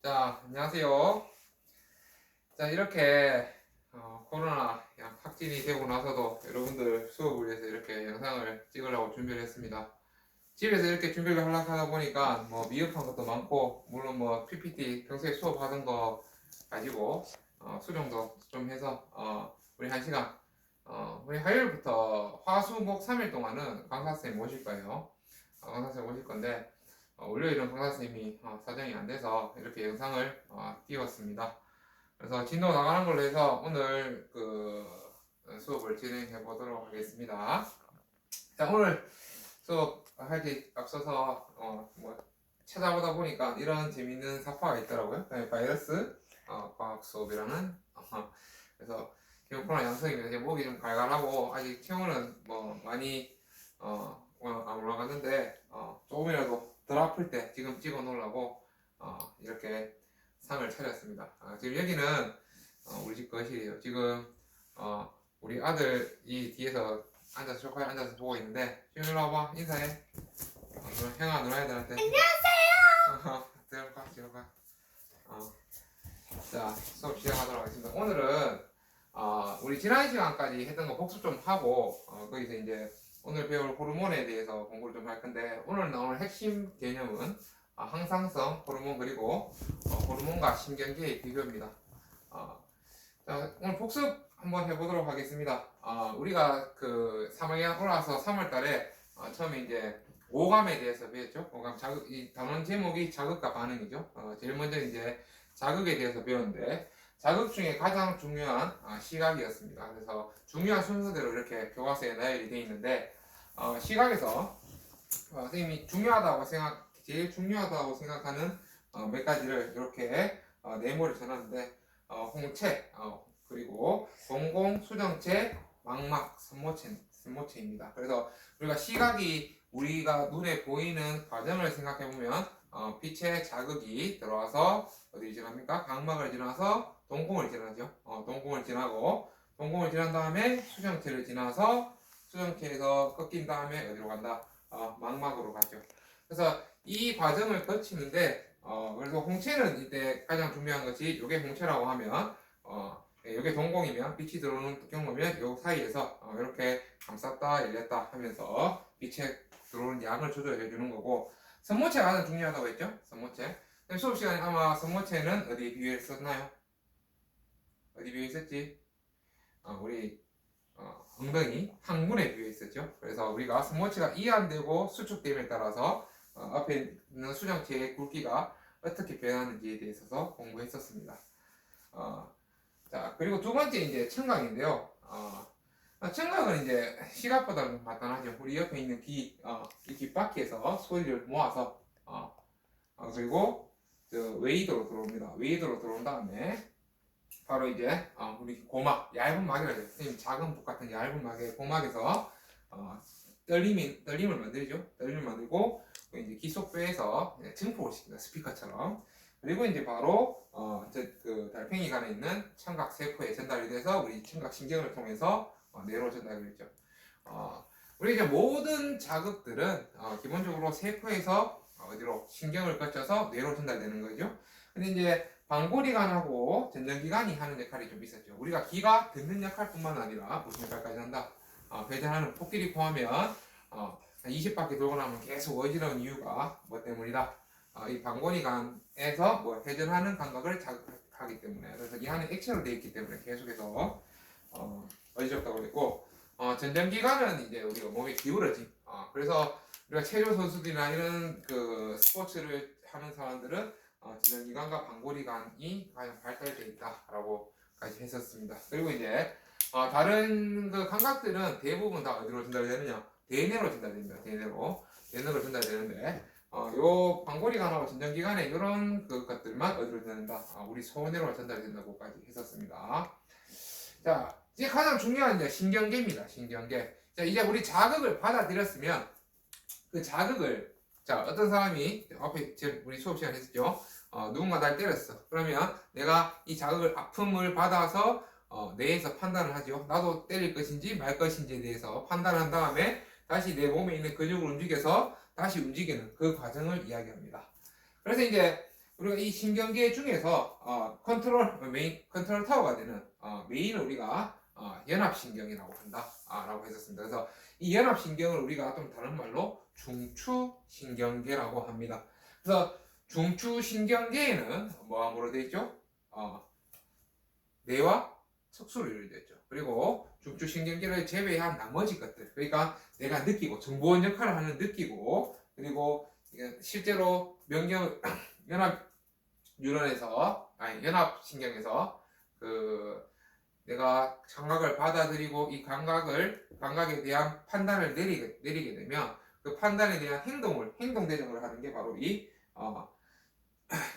자, 안녕하세요. 자, 이렇게 코로나 확진이 되고 나서도 여러분들 수업을 위해서 이렇게 영상을 찍으려고 준비를 했습니다. 집에서 이렇게 준비를 하려고 하다 보니까 뭐 미흡한 것도 많고, 물론 뭐 PPT 평소에 수업하던 거 가지고 수정도 좀 해서 우리 1시간 우리 화요일부터 화수목 3일 동안은 강사 선생님 모실 거예요. 강사 선생님 모실 건데 월요일은 강사 선생님이 사정이 안 돼서 이렇게 영상을 띄웠습니다. 그래서 진도 나가는 걸로 해서 오늘 그 수업을 진행해 보도록 하겠습니다. 자, 오늘 수업하기 앞서서 뭐 찾아보다 보니까 이런 재밌는 사파가 있더라고요. 바이러스 과학 수업이라는 그래서 지금 코로나 양성입니다. 이제 목이 좀 갈갈하고 아직 체온은 뭐 많이 안 올라갔는데 조금이라도 덜 아플 때 지금 찍어 놓으려고 이렇게 상을 차렸습니다. 지금 여기는 우리 집 거실이에요. 지금 우리 아들이 뒤에서 앉아서 소파에 앉아서 보고 있는데 지금 일로 와봐 인사해. 형아 누나애들한테 안녕하세요. 들어가. 자, 수업 시작하도록 하겠습니다. 오늘은 우리 지난 시간까지 했던 거 복습 좀 하고 거기서 이제 오늘 배울 호르몬에 대해서 공부를 좀 할 건데 오늘 나오는 핵심 개념은 항상성 호르몬 그리고 호르몬과 신경계의 비교입니다. 자, 오늘 복습 한번 해보도록 하겠습니다. 우리가 그 3학년 올라와서 3월달에 처음에 이제 오감에 대해서 배웠죠. 오감 자극, 이 단원 제목이 자극과 반응이죠. 제일 먼저 이제 자극에 대해서 배웠는데 자극 중에 가장 중요한 시각이었습니다. 그래서 중요한 순서대로 이렇게 교과서에 나열이 되어 있는데 시각에서 선생님이 제일 중요하다고 생각하는 몇 가지를 이렇게 네모를 쳐놨는데 홍채, 그리고 공공, 수정체, 망막, 섬모체입니다. 그래서 우리가 시각이 우리가 눈에 보이는 과정을 생각해 보면 빛의 자극이 들어와서 어디를 지납니까? 각막을 지나서 동공을 지나죠. 동공을 지나고 동공을 지난 다음에 수정체를 지나서 수정체에서 꺾인 다음에 어디로 간다? 망막으로 가죠. 그래서 이 과정을 거치는데 그래서 홍채는 이때 가장 중요한 것이 이게 홍채라고 하면 이게 동공이면 빛이 들어오는 경우면 요 사이에서 이렇게 감쌌다 열렸다 하면서 빛에 들어오는 양을 조절해 주는 거고 섬모체가 가장 중요하다고 했죠. 섬모체. 수업 시간에 아마 섬모체는 어디 비유했었나요? 어디 비유했었지? 우리 엉덩이 항문에 비유했었죠. 그래서 우리가 섬모체가 이완되고 수축됨에 따라서 앞에 있는 수정체의 굵기가 어떻게 변하는지에 대해서 공부했었습니다. 자, 그리고 두 번째 이제 청각인데요. 청각은 이제 시각보다는 간단하죠. 우리 옆에 있는 이 귓바퀴에서 소리를 모아서 그리고 웨이도로 들어옵니다. 웨이도로 들어온 다음에 바로 이제 우리 고막, 얇은 막이라고 해요. 선생님 작은 북 같은 얇은 막의 고막에서 떨림을 만들죠. 떨림을 만들고 이제 귀 속뼈에서 증폭을 시킵니다. 스피커처럼. 그리고 이제 바로 그 달팽이관에 있는 청각 세포에 전달이 돼서 우리 청각 신경을 통해서 뇌로 전달이 되죠. 우리 이제 모든 자극들은 기본적으로 세포에서 어디로 신경을 거쳐서 뇌로 전달되는 거죠. 근데 이제 방골이관하고 전정기관이 하는 역할이 좀 있었죠. 우리가 귀가 듣는 역할뿐만 아니라 무슨 역할까지 한다? 회전하는 코끼리 포하면 20바퀴 돌고 나면 계속 어지러운 이유가 뭐 때문이다? 이 방골이관에서 뭐 회전하는 감각을 자극하기 때문에 그래서 이 안에 액체로 되어 있기 때문에 계속해서 어지럽다고 그랬고 전정기관은 이제 우리가 몸의 기울어짐 그래서 우리가 체조 선수들이나 이런 그 스포츠를 하는 사람들은 전정기관과 방골이관이 가장 발달되어 있다라고까지 했었습니다. 그리고 이제 다른 그 감각들은 대부분 다 어디로 전달되느냐? 대뇌로 전달됩니다. 대뇌로 전달되는데 요 방골이관하고 전정기관에 이런 것들만 어디로 전달된다? 우리 소뇌로 전달된다고까지 했었습니다. 자, 이제 가장 중요한 이제 신경계입니다. 신경계. 자, 이제 우리 자극을 받아들였으면 그 자극을 어떤 사람이 앞에 우리 수업 시간에 했었죠. 누군가 날 때렸어. 그러면 내가 이 자극을 아픔을 받아서 뇌에서 판단을 하죠. 나도 때릴 것인지 말 것인지에 대해서 판단한 다음에 다시 내 몸에 있는 근육을 움직여서 다시 움직이는 그 과정을 이야기합니다. 그래서 이제 우리가 이 신경계 중에서 메인 컨트롤 타워가 되는 메인을 우리가 연합신경이라고 한다라고 했었습니다. 그래서 이 연합신경을 우리가 좀 다른 말로 중추신경계라고 합니다. 그래서 중추신경계에는 뭐로 되어 있죠? 뇌와 척수로 이루어져 있죠. 그리고 중추신경계를 제외한 나머지 것들, 그러니까 내가 느끼고 정보원 역할을 하는 느끼고, 그리고 실제로 연합 뉴런에서 연합신경에서 내가 감각을 받아들이고 이 감각에 대한 판단을 내리게 되면 그 판단에 대한 행동 대응을 하는 게 바로 이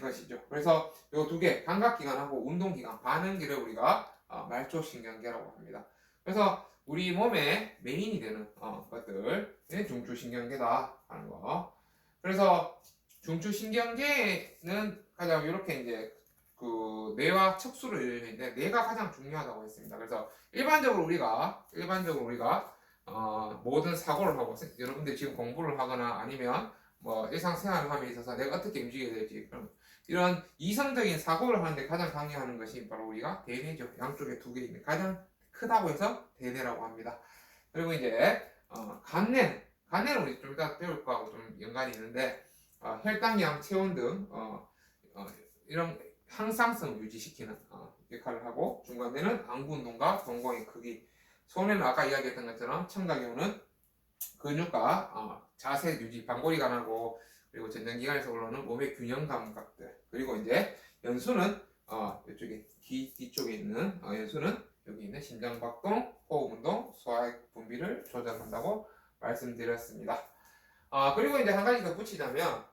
것이죠. 그래서 이 두 개, 감각기관하고 운동기관, 반응기를 우리가 말초신경계라고 합니다. 그래서 우리 몸의 메인이 되는 것들은 중추신경계다 하는 거. 그래서 중추신경계는 가장 이렇게 이제 뇌와 척수를 이루어져 있는데 뇌가 가장 중요하다고 했습니다. 그래서 일반적으로 우리가 모든 사고를 하고, 여러분들 지금 공부를 하거나 아니면 뭐 일상생활을 함에 있어서 내가 어떻게 움직여야 될지, 그럼 이런 이성적인 사고를 하는데 가장 강요하는 것이 바로 우리가 대뇌죠. 양쪽에 두 개 있는 가장 크다고 해서 대뇌라고 합니다. 그리고 이제 간내는 우리 좀 이따 배울 거하고 좀 연관이 있는데 혈당량, 체온 등 이런 항상성을 유지시키는 역할을 하고, 중간대는 안구운동과 동공의 크기, 손에는 아까 이야기했던 것처럼 청각에는 근육과 자세 유지, 방골이관하고, 그리고 전정기관에서 올라오는 몸의 균형 감각들, 그리고 이제 연수는 이쪽에 뒤쪽에 있는 연수는 여기 있는 심장박동, 호흡운동, 소화액 분비를 조절한다고 말씀드렸습니다. 그리고 이제 한 가지 더 붙이자면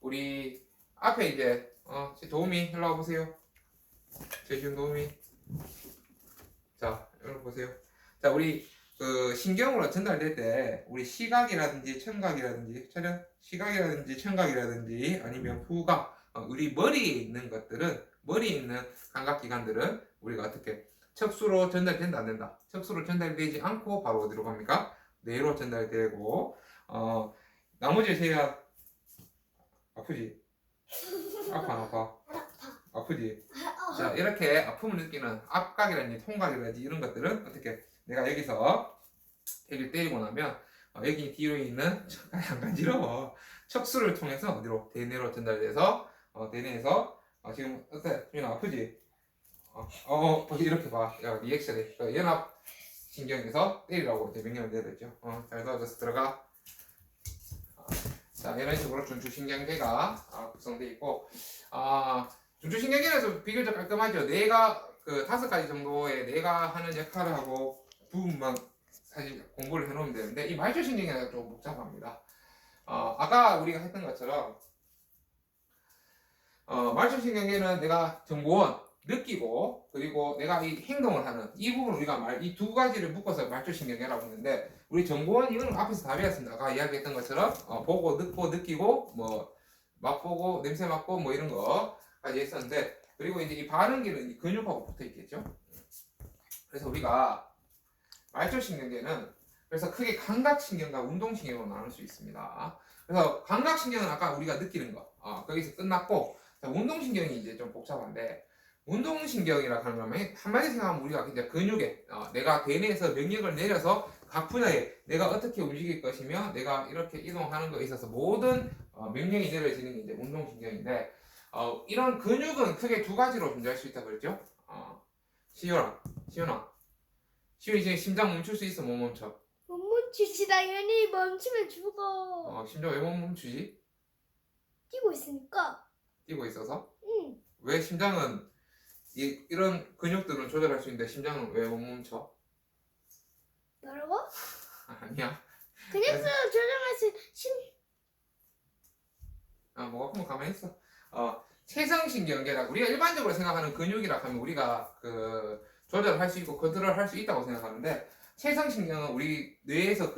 우리 앞에 이제 제 도우미 일로 와보세요. 제시운 도우미. 자, 여러분 보세요. 자, 우리 신경으로 전달될 때 우리 시각이라든지 청각이라든지 아니면 후각, 우리 머리에 있는 감각기관들은 우리가 어떻게 척수로 전달된다 안 된다? 척수로 전달되지 않고 바로 어디로 갑니까? 뇌로 전달되고, 나머지 세야 아프지? 아파 안 아파? 아프지? 자, 이렇게 아픔을 느끼는 앞각이라든지 통각이라든지 이런 것들은 어떻게, 내가 여기서 여기 때리고 나면 여기 뒤로 있는 척각이 안 간지러워. 척수를 통해서 어디로? 대뇌로 전달돼서 대뇌에서 지금 어때? 윤아 아프지? 이렇게 봐. 야, 리액션에 연합 신경에서 때리라고 이제 명령을 내렸죠. 잘 도와줘서 들어가. 자, 이런 식으로 중추신경계가 구성되어 있고, 중추신경계에서 비교적 깔끔하죠. 뇌가 5가지 정도의 뇌가 하는 역할을 하고 부분만 사실 공부를 해놓으면 되는데, 이 말초신경계가 좀 복잡합니다. 아까 우리가 했던 것처럼 말초신경계는 내가 정보원, 느끼고, 그리고 내가 이 행동을 하는 이 부분, 우리가 이 두 가지를 묶어서 말초신경계라고 했는데, 우리 정보원 이거는 앞에서 다 배웠습니다. 아까 이야기했던 것처럼 보고, 듣고, 느끼고, 뭐 맛보고, 냄새 맡고, 뭐 이런 거까지 했었는데, 그리고 이제 이 반응기는 근육하고 붙어 있겠죠. 그래서 우리가 말초신경계는 그래서 크게 감각신경과 운동신경으로 나눌 수 있습니다. 그래서 감각신경은 아까 우리가 느끼는 거 거기서 끝났고, 운동신경이 이제 좀 복잡한데, 운동신경이라 하는 거면 한마디 생각하면 우리가 이제 근육에 내가 대뇌에서 명령을 내려서 각 분야에 내가 어떻게 움직일 것이며 내가 이렇게 이동하는 것에 있어서 모든 명령이 내려지는 게 이제 운동신경인데, 이런 근육은 크게 두 가지로 존재할 수 있다 그랬죠. 시윤아 지금 심장 멈출 수 있어? 못 멈춰? 못 멈추지. 당연히 멈추면 죽어. 심장 왜 못 멈추지? 뛰고 있으니까. 뛰고 있어서? 응. 왜 심장은 이런 근육들은 조절할 수 있는데 심장은 왜 못 멈춰? 뭐라고? 아니야. 근육수 조정할 수 뭐가 아프면 가만히 있어. 체성신경계라 우리가 일반적으로 생각하는 근육이라 하면 우리가 조절할 수 있고 컨트롤할 수 있다고 생각하는데, 체성신경은 우리 뇌에서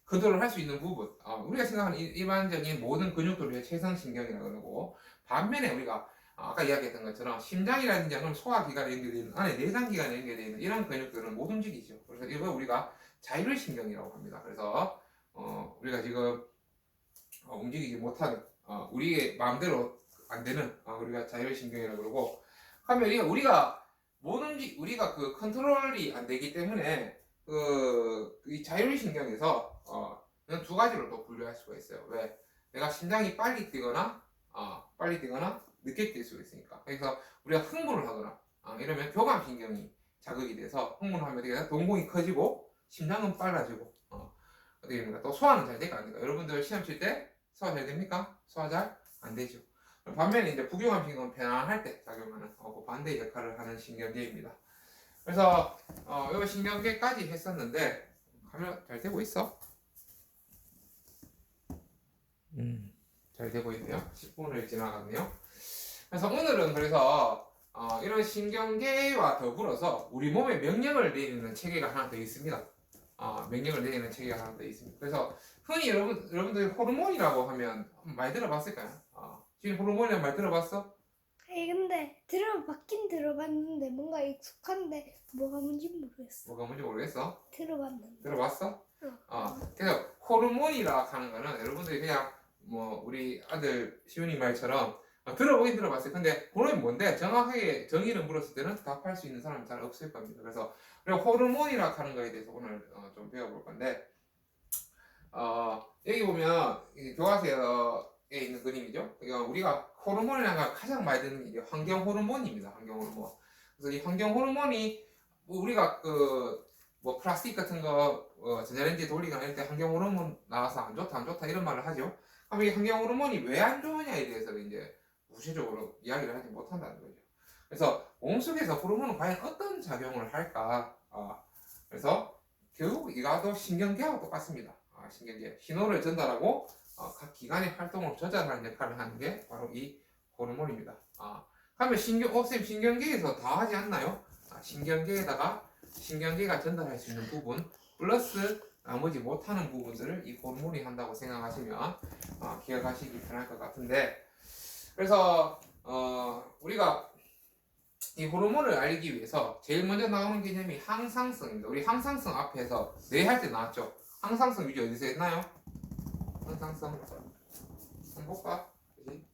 컨트롤할 수 있는 부분, 우리가 생각하는 일반적인 모든 근육들을 체성신경이라고 그러고, 반면에 우리가 아까 이야기했던 것처럼 심장이라든지 아니면 소화기관에 연결되어 있는 안에 내장기관에 연결되어 있는 이런 근육들은 못 움직이죠. 그래서 이걸 우리가 자율신경이라고 합니다. 그래서 우리가 지금 움직이지 못하는 우리의 마음대로 안 되는 우리가 자율신경이라고 그러고 하면 우리가 우리가 그 컨트롤이 안 되기 때문에 이 자율신경에서 이건 두 가지로 또 분류할 수가 있어요. 왜? 내가 심장이 빨리 뛰거나 늦게 뛸 수가 있으니까. 그래서 우리가 흥분을 하거나 이러면 교감신경이 자극이 돼서 흥분을 하면 어떻게 동공이 커지고 심장은 빨라지고 어떻게 됩니까? 또 소화는 잘 될까 안 될까? 여러분들 시험 칠 때 소화 잘 됩니까? 소화 잘 안 되죠. 반면에 이제 부교감신경은 편안할 때 작용하는 그 반대 역할을 하는 신경계입니다. 그래서 이 신경계까지 했었는데 가면 잘 되고 있어? 잘 되고 있네요. 10분을 지나갔네요. 그래서 오늘은 이런 신경계와 더불어서 우리 몸에 명령을 내리는 체계가 하나 더 있습니다. 명령을 내리는 체계가 하나 더 있습니다. 그래서 흔히 여러분들 호르몬이라고 하면 많이 들어봤을까요? 지금 호르몬이라는 말 들어봤어? 아니 근데 들어봤긴 들어봤는데 뭔가 익숙한데 뭐가 뭔지 모르겠어. 뭐가 뭔지 모르겠어? 들어봤는데. 들어봤어? 응. 그래서 호르몬이라 하는 거는 여러분들이 그냥 뭐 우리 아들 시훈이 말처럼 들어보긴 들어봤어요. 근데 호르몬이 뭔데 정확하게 정의를 물었을 때는 답할 수 있는 사람은 잘 없을 겁니다. 그래서 호르몬이라 하는 거에 대해서 오늘 좀 배워볼 건데 여기 보면 이 교과서에 있는 그림이죠. 그러니까 우리가 호르몬이라는 걸 가장 많이 듣는 게 환경 호르몬입니다. 환경 호르몬. 그래서 이 환경 호르몬이 우리가 뭐 플라스틱 같은 거 전자레인지 돌리거나 이럴 때 환경 호르몬 나와서 안 좋다 이런 말을 하죠. 그럼 이 환경 호르몬이 왜 안 좋으냐에 대해서 이제 구체적으로 이야기를 하지 못한다는 거죠. 그래서 몸속에서 호르몬은 과연 어떤 작용을 할까? 그래서 결국 이거도 신경계하고 똑같습니다. 신경계 신호를 전달하고 각 기관의 활동을 조절하는 역할을 하는 게 바로 이 호르몬입니다. 그러면 쌤 신경계에서 다 하지 않나요? 신경계에다가 신경계가 전달할 수 있는 부분 플러스 나머지 못하는 부분들을 이 호르몬이 한다고 생각하시면 기억하시기 편할 것 같은데 그래서 우리가 이 호르몬을 알기 위해서 제일 먼저 나오는 개념이 항상성입니다. 우리 항상성 앞에서 뇌 할 때 나왔죠. 항상성 유지 어디서 했나요? 항상성 한번 볼까? 그치?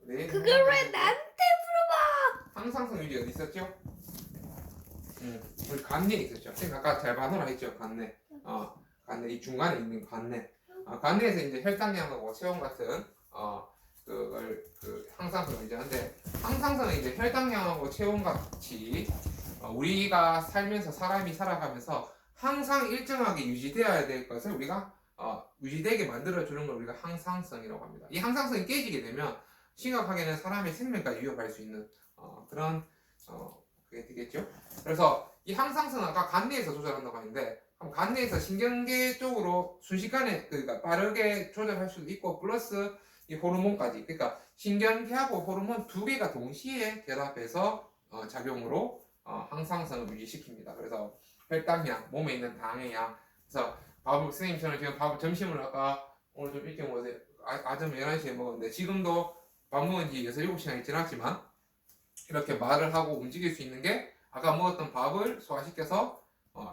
네. 그걸 왜 나한테 물어봐? 항상성 유지 어디 있었죠? 우리 간내에 있었죠. 쌤 아까 잘 봐놓으라 했죠. 간내. 간내 이 중간에 있는 간내. 간내에서 이제 혈당량하고 체온 같은 항상성을 유지하는데 항상성은 이제 혈당량하고 체온 같이 우리가 살면서 사람이 살아가면서 항상 일정하게 유지되어야 될 것을 우리가 유지되게 만들어주는 걸 우리가 항상성이라고 합니다. 이 항상성이 깨지게 되면 심각하게는 사람의 생명까지 위협할 수 있는 그런 그게 되겠죠. 그래서 이 항상성은 아까 간내에서 조절한다고 하는데 간내에서 신경계 쪽으로 순식간에 그러니까 빠르게 조절할 수도 있고 플러스 이 호르몬까지 그러니까 신경계하고 호르몬 두 개가 동시에 결합해서 작용으로 항상성을 유지시킵니다. 그래서 혈당량, 몸에 있는 당의 양. 그래서 선생님처럼 지금 밥을 점심을 아까 오늘 좀 일찍 먹어서 아점 11시에 먹었는데 지금도 밥 먹은 지 6, 7시간이 지났지만 이렇게 말을 하고 움직일 수 있는 게 아까 먹었던 밥을 소화시켜서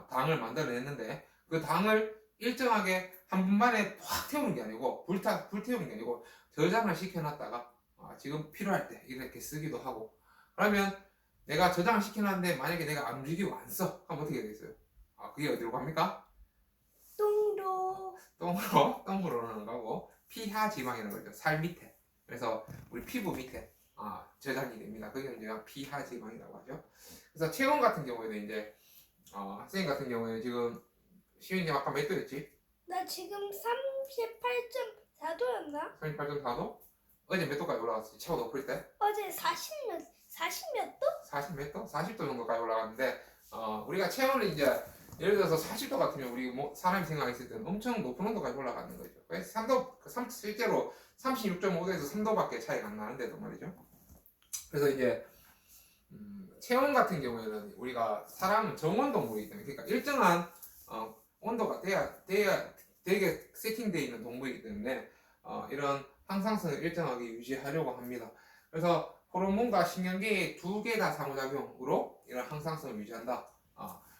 당을 만들어냈는데 그 당을 일정하게 한 분만에 확 태우는 게 아니고 불태우는 게 아니고 저장을 시켜놨다가 지금 필요할 때 이렇게 쓰기도 하고 그러면 내가 저장을 시켜놨는데 만약에 내가 안 움직이고 안 써? 그럼 어떻게 되겠어요? 그게 어디로 갑니까? 똥으로는 가고 피하지방이라는 거죠. 살 밑에. 그래서 우리 피부 밑에 저장이 됩니다. 그게 이제 피하지방이라고 하죠. 그래서 체온 같은 경우에는 이제 선생님 같은 경우에 지금 시윤님 아까 몇 도였지? 나 지금 38.4도였나? 38.4도? 어제 몇 도까지 올라갔지? 최고 높을 때? 어제 40몇 도? 40 몇 도? 40도 정도까지 올라갔는데 우리가 체온을 이제 예를 들어서 40도 같으면 우리 사람이 생각했을 때는 엄청 높은 온도까지 올라가는 거죠. 그래서 3도, 실제로 36.5도에서 3도밖에 차이가 안 나는데도 말이죠. 그래서 이제 체온 같은 경우에는 우리가 사람은 정원동물이기 때문에 그러니까 일정한 온도가 되게 세팅되어 있는 동물이기 때문에 이런 항상성을 일정하게 유지하려고 합니다. 그래서 호르몬과 신경계의 두 개 다 상호작용으로 이런 항상성을 유지한다.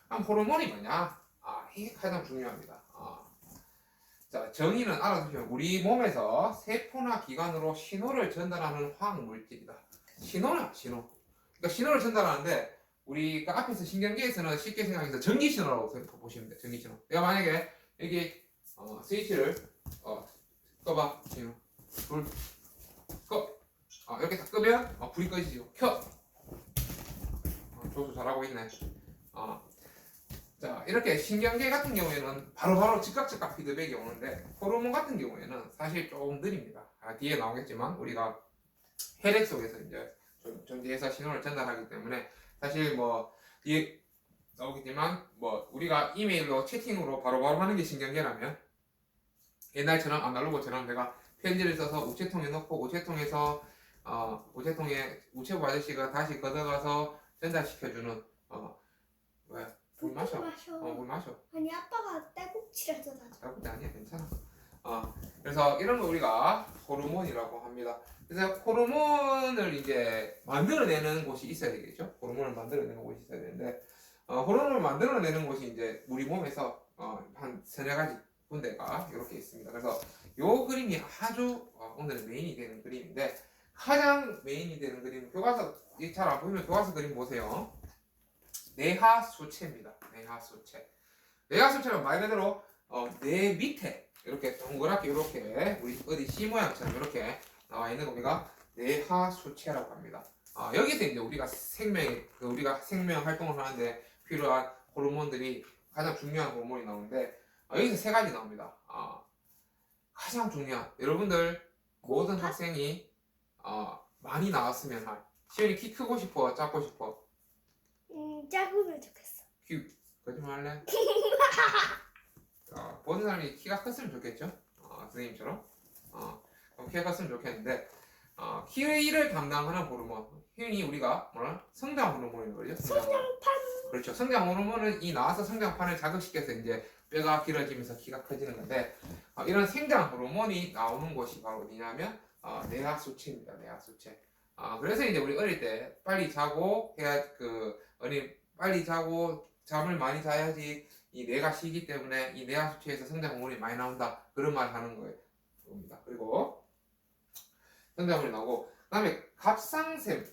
그럼 호르몬이 뭐냐? 이게 가장 중요합니다. 자, 정의는 알아두시면 우리 몸에서 세포나 기관으로 신호를 전달하는 화학 물질이다. 신호나 신호. 그러니까 신호를 전달하는데 우리가 앞에서 신경계에서는 쉽게 생각해서 전기 신호라고 보시면 돼요. 전기 신호. 내가 만약에 여기 스위치를 꺼봐. 지금 불 꺼. 이렇게 다 끄면 불이 꺼지죠. 켜. 조수 잘하고 있네. 자, 이렇게 신경계 같은 경우에는 바로바로 즉각 피드백이 오는데 호르몬 같은 경우에는 사실 조금 느립니다. 뒤에 나오겠지만 우리가 혈액 속에서 이제 전기해서 신호를 전달하기 때문에 사실 뭐 뒤에 나오겠지만 뭐 우리가 이메일로 채팅으로 바로바로 하는 게 신경계라면 옛날처럼 아날로그처럼 내가 편지를 써서 우체통에 넣고 우체통에서 우체통에 우체부 아저씨가 다시 걷어가서 전달시켜주는 왜? 물 마셔. 물 마셔. 아니 아빠가 딸꾹질해서 나죠. 딸꾹질 아니야, 괜찮아. 그래서 이런 거 우리가 호르몬이라고 합니다. 그래서 호르몬을 이제 만들어내는 곳이 있어야 되겠죠. 호르몬을 만들어내는 곳이 있어야 되는데 호르몬을 만들어내는 곳이 이제 우리 몸에서 한 서너 가지 군데가 이렇게 있습니다. 그래서 요 그림이 아주 오늘 메인이 되는 그림인데 가장 메인이 되는 그림 교과서 잘 안 보이면 교과서 그림 보세요. 내하수체입니다. 내하수체. 내하수체는 말 그대로 뇌 밑에 이렇게 동그랗게 이렇게 우리 어디 C 모양처럼 이렇게 나와 있는 우리가 내하수체라고 합니다. 여기서 이제 우리가 생명 활동을 하는데 필요한 호르몬들이 가장 중요한 호르몬이 나오는데 여기서 세 가지 나옵니다. 가장 중요한 여러분들 모든 학생이 많이 나왔으면 할 시연이 키 크고 싶어, 작고 싶어? 작으면 좋겠어. 거짓말할래? 보는 사람이 키가 컸으면 좋겠죠? 선생님처럼. 키가 컸으면 좋겠는데 키를 담당하는 호르몬 흔히 우리가 뭐라? 성장 호르몬이라고 그러죠? 성장판. 그렇죠. 성장 호르몬은 이 나와서 성장판을 자극시켜서 이제 뼈가 길어지면서 키가 커지는 건데 이런 생장 호르몬이 나오는 곳이 바로 어디냐면 내하수체입니다. 내하수체. 그래서 이제 우리 어릴 때 빨리 자고 해야 빨리 자고 잠을 많이 자야지 이 뇌가 쉬기 때문에 이 내하수체에서 성장 호르몬이 많이 나온다 그런 말 하는 겁니다. 그리고 성장 호르몬이 나오고 그다음에 갑상샘.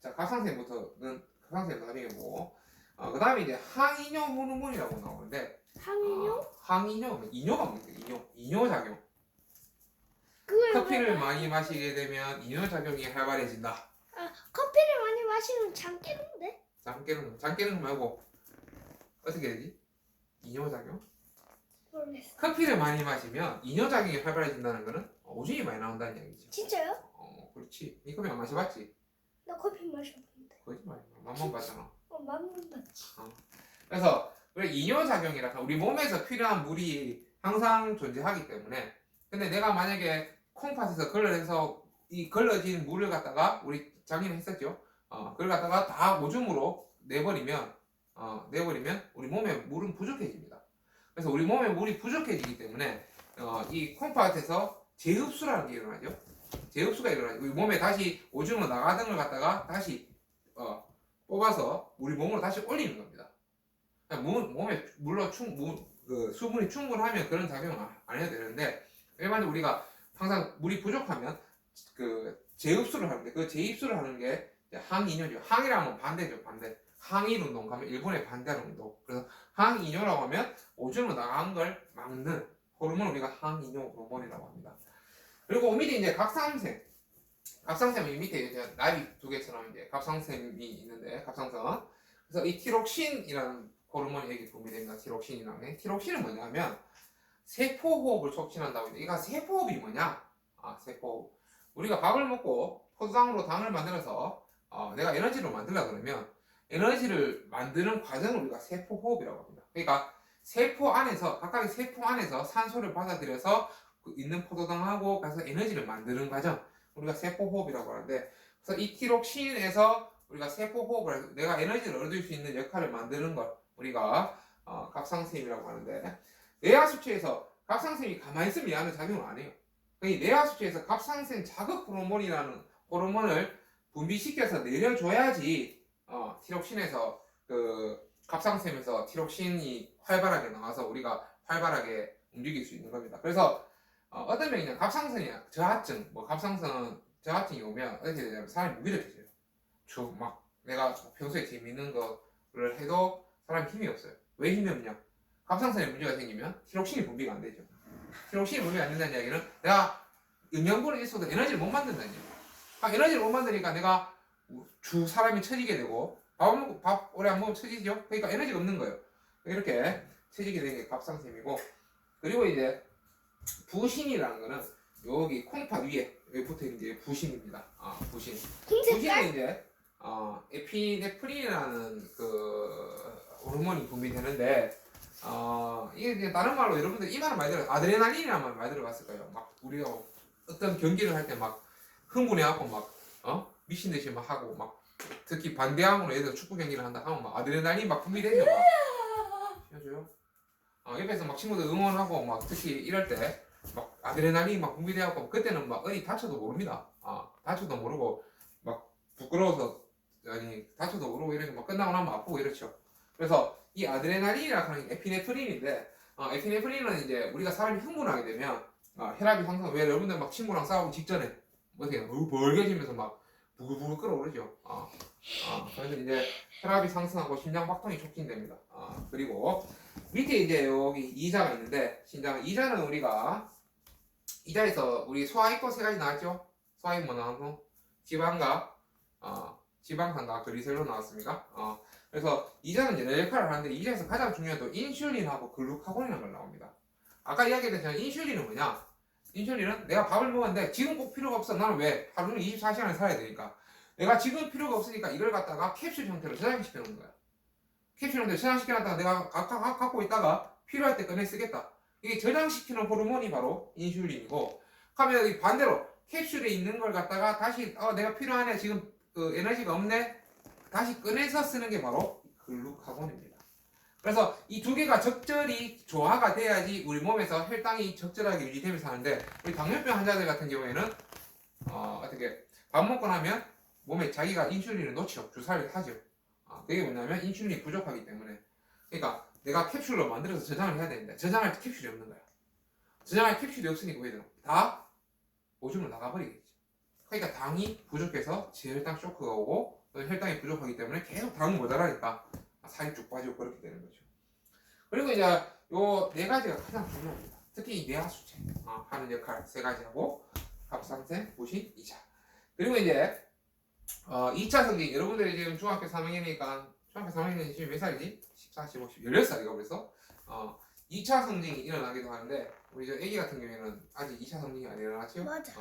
자, 갑상샘부터는 갑상샘 나중에 보고 그다음에 이제 항이뇨 호르몬이라고 나오는데 항이뇨 이뇨가 뭔데? 이뇨 작용. 커피를 많이 마시게 되면 이뇨 작용이 활발해진다. 커피를 많이 마시면 잠 깨는데? 잠 깨는 거 말고 어떻게 되지? 이뇨 작용? 모르겠어. 커피를 많이 마시면 이뇨 작용이 활발해진다는 거는 오줌이 많이 나온다는 얘기죠. 진짜요? 그렇지. 니 커피 안 마셔봤지? 나 커피 마셔봤는데. 거짓말이야. 맛만 봤잖아. 맛만 봤지. 그래서 우리 이뇨 작용이라 우리 몸에서 필요한 물이 항상 존재하기 때문에 근데 내가 만약에 콩팥에서 걸러내서 이 걸러진 물을 갖다가 우리 작년에 했었죠. 그걸 갖다가 다 오줌으로 내버리면 우리 몸에 물은 부족해집니다. 그래서 우리 몸에 물이 부족해지기 때문에 이 콩팥에서 재흡수라는 게 일어나죠. 재흡수가 일어나죠. 우리 몸에 다시 오줌으로 나가던 걸 갖다가 다시 뽑아서 우리 몸으로 다시 올리는 겁니다. 몸에 물론 수분이 충분하면 그런 작용을 안 해도 되는데 일반적으로 우리가 항상 물이 부족하면 그 재흡수를 하는데 그 재입수를 하는 게 항이뇨죠. 항이라면 반대죠. 반대. 항일 운동 가면 일본의 반대하는 운동. 그래서 항이뇨라고 하면 오줌으로 나간 걸 막는 호르몬을 우리가 항이뇨 호르몬이라고 합니다. 그리고 밑에 이제 갑상샘. 갑상샘이 밑에 이제 나비 두 개처럼 이제 갑상샘이 있는데 갑상선. 그래서 이 티록신이라는 호르몬이 여기 분비됩니다. 티록신이라는. 티록신은 뭐냐면 세포호흡을 촉진한다고 했는데 이거 세포호흡이 뭐냐? 세포호흡. 우리가 밥을 먹고 포도당으로 당을 만들어서 내가 에너지를 만들려고 그러면 에너지를 만드는 과정을 우리가 세포호흡이라고 합니다. 그러니까 각각의 세포 안에서 산소를 받아들여서 있는 포도당하고 가서 에너지를 만드는 과정 우리가 세포호흡이라고 하는데 그래서 이 티록신에서 우리가 세포호흡을 해서 내가 에너지를 얻을 수 있는 역할을 만드는 걸 우리가 갑상샘이라고 하는데 내하수체에서 갑상샘이 가만히 있으면 얘는 작용을 안 해요. 이 내하수체에서 갑상샘 자극 호르몬이라는 호르몬을 분비시켜서 내려줘야지 티록신에서 그 갑상샘에서 티록신이 활발하게 나와서 우리가 활발하게 움직일 수 있는 겁니다. 그래서 어떤 병이냐 갑상선이야 저하증 뭐 갑상선 저하증이 오면 어떻게 되냐면 사람이 무기력해져요. 막 내가 평소에 재밌는 거를 해도 사람이 힘이 없어요. 왜 힘이 없냐? 갑상선에 문제가 생기면 티록신이 분비가 안 되죠. 티록신이 분비가 안 된다는 이야기는 내가 영양분은 있어도 에너지를 못 만든다는 얘기예요. 에너지를 못 만드니까 내가 주 사람이 처지게 되고 밥 오래 안 먹으면 처지죠. 그러니까 에너지가 없는 거예요. 이렇게 처지게 되는 게 갑상샘이고 그리고 이제 부신이라는 거는 여기 콩팥 위에 여기 붙어 있는 게 부신입니다. 부신. 부신은 이제 에피네프린이라는 그 호르몬이 분비되는데 이게 이제 다른 말로 여러분들 이 말은 많이 들어요. 아드레날린이라는 말 많이 들어봤을 거예요. 막 우리가 어떤 경기를 할 때 막 흥분해갖고 막 미친 듯이 막 하고 막 특히 반대항으로 예를 들어 축구 경기를 한다 하면 막 아드레날린 막 분비되죠. 막 쉬어줘요. 옆에서 막 친구들 응원하고 막 특히 이럴 때 막 아드레날린 막 분비돼갖고 그때는 막 어디 다쳐도 모릅니다. 다쳐도 모르고 막 부끄러워서 아니 다쳐도 모르고 이렇게 막 끝나고 나면 아프고 이렇죠. 그래서 이 아드레날린이라고 하는 게 에피네프린인데 에피네프린은 이제 우리가 사람이 흥분하게 되면 혈압이 상승. 왜 여러분들 막 친구랑 싸우기 직전에 어떻게 벌개지면서 막 부글부글 끓어오르죠. 그래서 이제 혈압이 상승하고 심장 박동이 촉진됩니다. 그리고 밑에 이제 여기 이자가 있는데 신장 이자는 우리가 이자에서 우리 소화이권 세 가지 나왔죠. 소화이권 뭐 나왔고 지방과 지방산과 그리셀로 나왔습니까? 그래서 이자는 이제 내 역할을 하는데 이자에서 가장 중요한 또 인슐린하고 글루카곤이라는 걸 나옵니다. 아까 이야기했던 인슐린은 뭐냐? 인슐린은 내가 밥을 먹었는데 지금 꼭 필요가 없어. 나는 왜? 하루는 24시간을 살아야 되니까. 내가 지금 필요가 없으니까 이걸 갖다가 캡슐 형태로 저장시켜 놓는 거야. 캡슐 형태로 저장시켜 놨다가 내가 갖고 있다가 필요할 때 꺼내 쓰겠다. 이게 저장시키는 호르몬이 바로 인슐린이고, 하면 여기 반대로 캡슐에 있는 걸 갖다가 다시 내가 필요하네. 지금 그 에너지가 없네. 다시 꺼내서 쓰는 게 바로 글루카곤입니다. 그래서 이 두 개가 적절히 조화가 돼야지 우리 몸에서 혈당이 적절하게 유지되면서 하는데 우리 당뇨병 환자들 같은 경우에는 어떻게 밥 먹고 나면 몸에 자기가 인슐린을 놓죠. 주사를 하죠. 그게 뭐냐면 인슐린이 부족하기 때문에. 그러니까 내가 캡슐로 만들어서 저장을 해야 되는데 저장할 캡슐이 없는 거야. 저장할 캡슐이 없으니까 왜 되나? 다 오줌으로 나가버리겠지. 그러니까 당이 부족해서 저혈당 쇼크가 오고 혈당이 부족하기 때문에 계속 당이 모자라니까 살이 쭉 빠지고 그렇게 되는 거죠. 그리고 이제 요 네 가지가 가장 중요합니다. 특히 이 뇌하수체 하는 역할 세 가지하고 갑상샘, 부신, 이자. 그리고 이제 2차 성징 여러분들이 지금 중학교 3학년이니까 중학교 3학년이 지금 몇 살이지? 14, 15, 16살이가 그래서 2차 성징이 일어나기도 하는데 우리 저 애기 같은 경우에는 아직 2차 성징이 안 일어났죠? 맞아.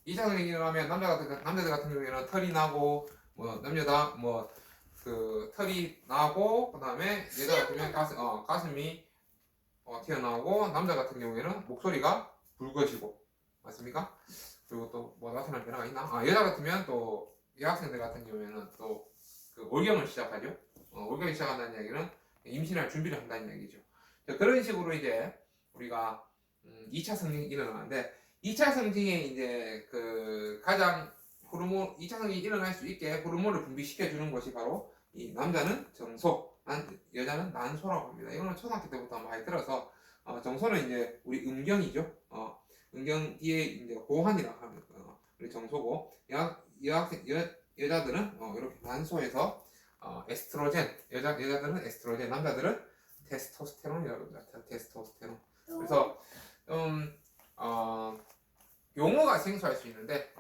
2차 성징이 일어나면 남자들 같은 경우에는 털이 나고 뭐 남녀다 뭐 그 털이 나고 그다음에 여자 같으면 가슴이 튀어나오고 남자 같은 경우에는 목소리가 붉어지고 맞습니까? 그리고 또 뭐 나타나는 변화가 있나? 여자 같으면 또 여학생들 같은 경우에는 또 그 올경을 시작하죠. 올경을 시작한다는 이야기는 임신할 준비를 한다는 이야기죠. 그런 식으로 이제 우리가 2차 성징이 일어나는데 2차 성징에 이제 그 가장 호르몬 2차 성징이 일어날 수 있게 호르몬을 분비시켜 주는 것이 바로 이 남자는 정소, 여자는 난소라고 합니다. 이거는 초등학교 때부터 많이 들어서 정소는 이제 우리 음경이죠. 음경 뒤에 이제 고환이라고 하면 우리 정소고 여자들은 이렇게 난소에서 에스트로겐 여자들은 에스트로겐 남자들은 테스토스테론이라고 합니다. 테스토스테론. 그래서 용어가 생소할 수 있는데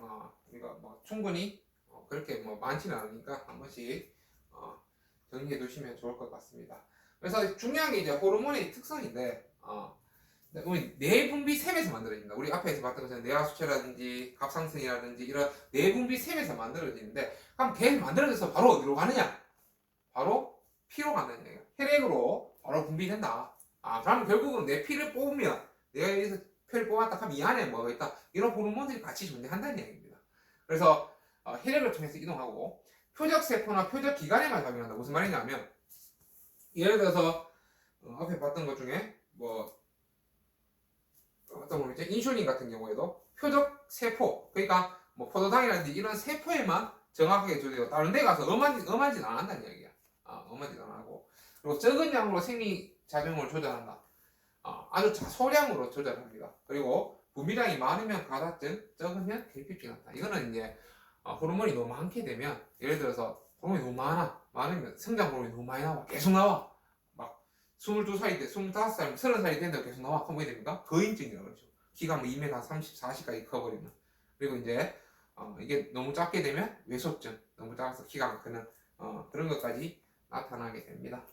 우리가 뭐 충분히 그렇게 뭐 많지는 않으니까 한 번씩 정리해 두시면 좋을 것 같습니다. 그래서 중요한 게 이제 호르몬의 특성인데 우리 내분비샘에서 만들어진다. 우리 앞에서 봤던 것처럼 뇌하수체라든지 갑상선이라든지 이런 내분비샘에서 만들어지는데 그럼 걔 만들어져서 바로 어디로 가느냐? 바로 피로 간다는 얘기야. 혈액으로 바로 분비된다. 그러면 결국은 내 피를 뽑으면 내가 여기서 피를 뽑았다 하면 이 안에 뭐가 있다. 이런 호르몬들이 같이 존재한다는 얘기입니다. 그래서 혈액을 통해서 이동하고 표적세포나 표적기관에만 작용한다. 무슨 말이냐면 예를 들어서 앞에 봤던 것 중에 뭐 어떤 거 있죠? 인슐린 같은 경우에도 표적세포 그러니까 뭐 포도당이라든지 이런 세포에만 정확하게 조절되고 다른 데 가서 엄하진 않는다는 얘기야. 엄하진 안 하고 그리고 적은 양으로 생리작용을 조절한다. 아주 소량으로 조절합니다. 그리고 분비량이 많으면 가다증, 적으면 결핍증 나타. 이거는 이제 호르몬이 너무 많게 되면, 예를 들어서 호르몬이 너무 많으면 성장 호르몬이 너무 많이 나와, 계속 나와. 막 22살이 돼, 25살, 30살이 된다고 계속 나와. 그럼 뭐게 됩니까? 거인증이라고 그러죠. 키가 뭐 2m 30, 40까지 커버리면. 그리고 이제 이게 너무 작게 되면 외소증, 너무 작아서 키가 안 크는 그런 것까지 나타나게 됩니다.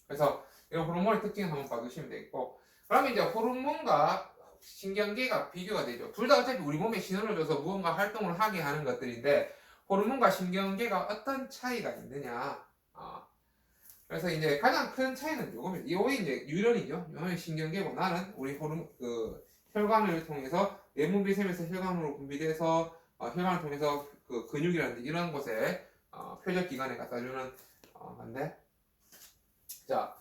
그래서 이 호르몬의 특징을 한번 봐주시면 되겠고, 그러면 이제 호르몬과 신경계가 비교가 되죠. 둘 다 어차피 우리 몸에 신호를 줘서 무언가 활동을 하게 하는 것들인데, 호르몬과 신경계가 어떤 차이가 있느냐. 그래서 이제 가장 큰 차이는 요겁니다. 요게 이제 유전이죠. 요는 신경계고, 나는 우리 호르몬 혈관을 통해서 내분비샘에서 혈관으로 분비돼서 혈관을 통해서 그 근육이라든지 이런 곳에 표적 기관에 갖다 주는 건데, 자,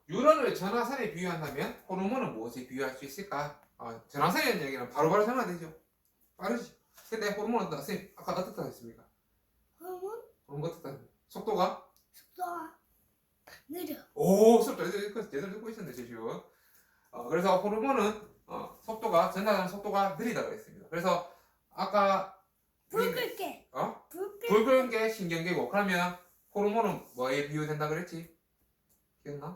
유런을 전화선에 비유한다면 호르몬은 무엇에 비유할 수 있을까? 전화선이라는 얘기는 바로바로 전화되죠. 빠르지. 근데 호르몬은 선생님 아까 어떻다 했습니까? 호르몬 어떻다? 속도가 느려. 오, 속도 제대로 듣고 있었네 지금. 그래서 호르몬은 속도가 전달하는 속도가 느리다고 했습니다. 그래서 아까 불 끌게. 불 끄는 게 신경계고, 그러면 호르몬은 뭐에 비유된다 그랬지? 기억나?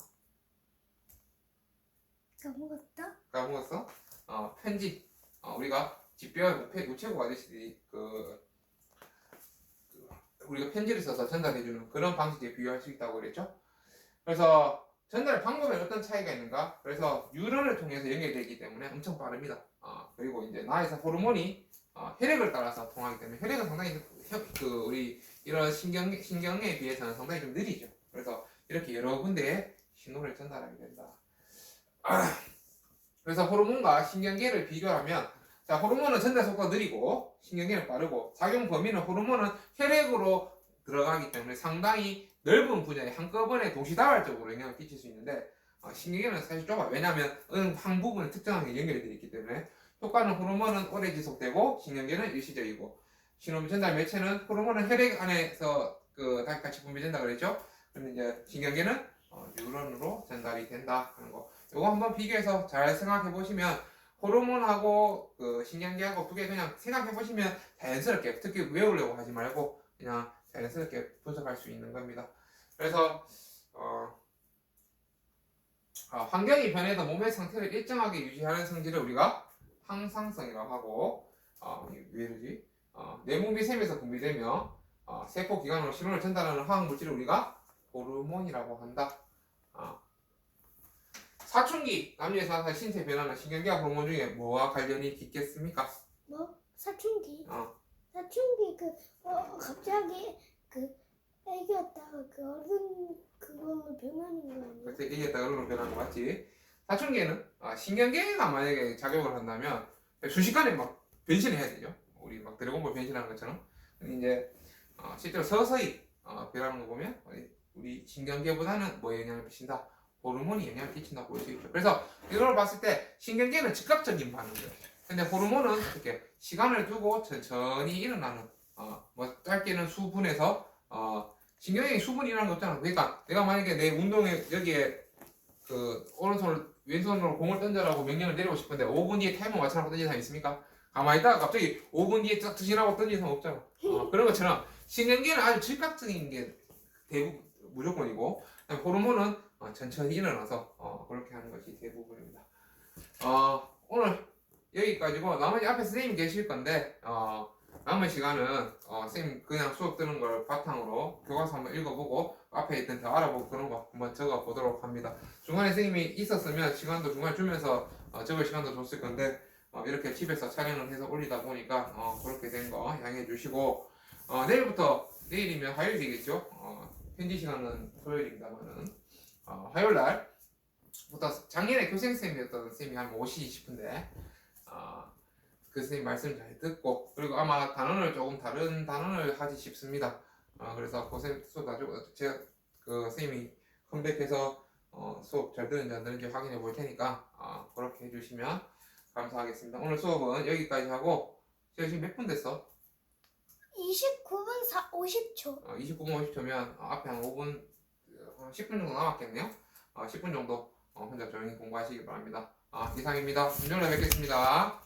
까먹었어? 편지. 우리가 집배와 우체국 아저씨들이 우리가 편지를 써서 전달해주는 그런 방식에 비유할 수 있다고 그랬죠? 그래서 전달 방법에 어떤 차이가 있는가? 그래서 뉴런을 통해서 연결되기 때문에 엄청 빠릅니다. 그리고 이제 나에서 호르몬이 혈액을 따라서 통하기 때문에 혈액은 상당히 우리 이런 신경에 비해서는 상당히 좀 느리죠. 그래서 이렇게 여러 군데에 신호를 전달하게 된다. 그래서 호르몬과 신경계를 비교하면, 자, 호르몬은 전달 속도가 느리고 신경계는 빠르고, 작용 범위는 호르몬은 혈액으로 들어가기 때문에 상당히 넓은 분야에 한꺼번에 동시다발적으로 영향을 끼칠 수 있는데, 신경계는 사실 좁아. 왜냐하면 어느 한 부분에 특정하게 연결이 되어 있기 때문에. 효과는 호르몬은 오래 지속되고 신경계는 일시적이고, 신호 전달 매체는 호르몬은 혈액 안에서 같이 분비된다 그랬죠. 그런데 이제 신경계는 뉴런으로 전달이 된다 하는 거. 이거 한번 비교해서 잘 생각해 보시면, 호르몬하고 신경계하고 두 개 그냥 생각해 보시면 자연스럽게, 특히 외우려고 하지 말고 그냥 자연스럽게 분석할 수 있는 겁니다. 그래서 환경이 변해도 몸의 상태를 일정하게 유지하는 성질을 우리가 항상성이라고 하고, 왜 이러지? 내분비샘에서 분비되며 세포기관으로 신호를 전달하는 화학물질을 우리가 호르몬이라고 한다. 사춘기, 남녀의 신체 변화는 신경계와 호르몬 중에 뭐와 관련이 깊겠습니까? 사춘기. 사춘기 갑자기 애기였다가 어른 그걸로 변하는 거 아니야? 그때 얘기했다가 어른으로 변하는 거 맞지? 사춘기에는 신경계가 만약에 작용을 한다면 순식간에 막 변신해야 되죠. 우리 막 드래곤볼 변신하는 것처럼. 근데 이제 실제로 서서히 변하는 거 보면 우리 신경계보다는 뭐에 영향을 미친다? 호르몬이 영향을 끼친다고 볼 수 있죠. 그래서 이걸 봤을 때 신경계는 즉각적인 반응이에요. 근데 호르몬은 어떻게 시간을 두고 천천히 일어나는, 뭐 짧게는 수분에서 신경계에 수분이 일어나는 거 없잖아. 그러니까 내가 만약에 내 운동에 여기에 오른손을 왼손으로 공을 던져라고 명령을 내리고 싶은데 5분 뒤에 타이머 맞춰놓고 던지는 사람 있습니까? 가만히 있다가 갑자기 5분 뒤에 딱 드시라고 던지는 사람 없잖아. 그런 것처럼 신경계는 아주 즉각적인 게 대부분 무조건이고, 호르몬은 천천히 일어나서 그렇게 하는 것이 대부분입니다. 오늘 여기까지고, 나머지 앞에 선생님 계실 건데 남은 시간은 선생님 그냥 수업 듣는 걸 바탕으로 교과서 한번 읽어보고 앞에 있던 더 알아보고 그런 거 한번 적어보도록 합니다. 중간에 선생님이 있었으면 시간도 중간에 주면서 적을 시간도 줬을 건데 이렇게 집에서 촬영을 해서 올리다 보니까 그렇게 된 거 양해해 주시고, 내일부터, 내일이면 화요일이겠죠? 현지 시간은 토요일입니다만은 화요일날부터 작년에 교생쌤이었던 쌤이 한번 오시기 싶은데 그 선생님 말씀 잘 듣고, 그리고 아마 단원을 조금 다른 단원을 하지 싶습니다. 그래서 고생 수업 가지고 제가 선생님이 컴백해서 수업 잘 듣는지 안 듣는지 확인해 볼 테니까 그렇게 해주시면 감사하겠습니다. 오늘 수업은 여기까지 하고, 제가 지금 몇 분 됐어? 29분 50초. 29분 50초면 앞에 한 5분, 10분 정도 남았겠네요. 10분 정도 혼자 조용히 공부하시기 바랍니다. 이상입니다. 금요일에 뵙겠습니다.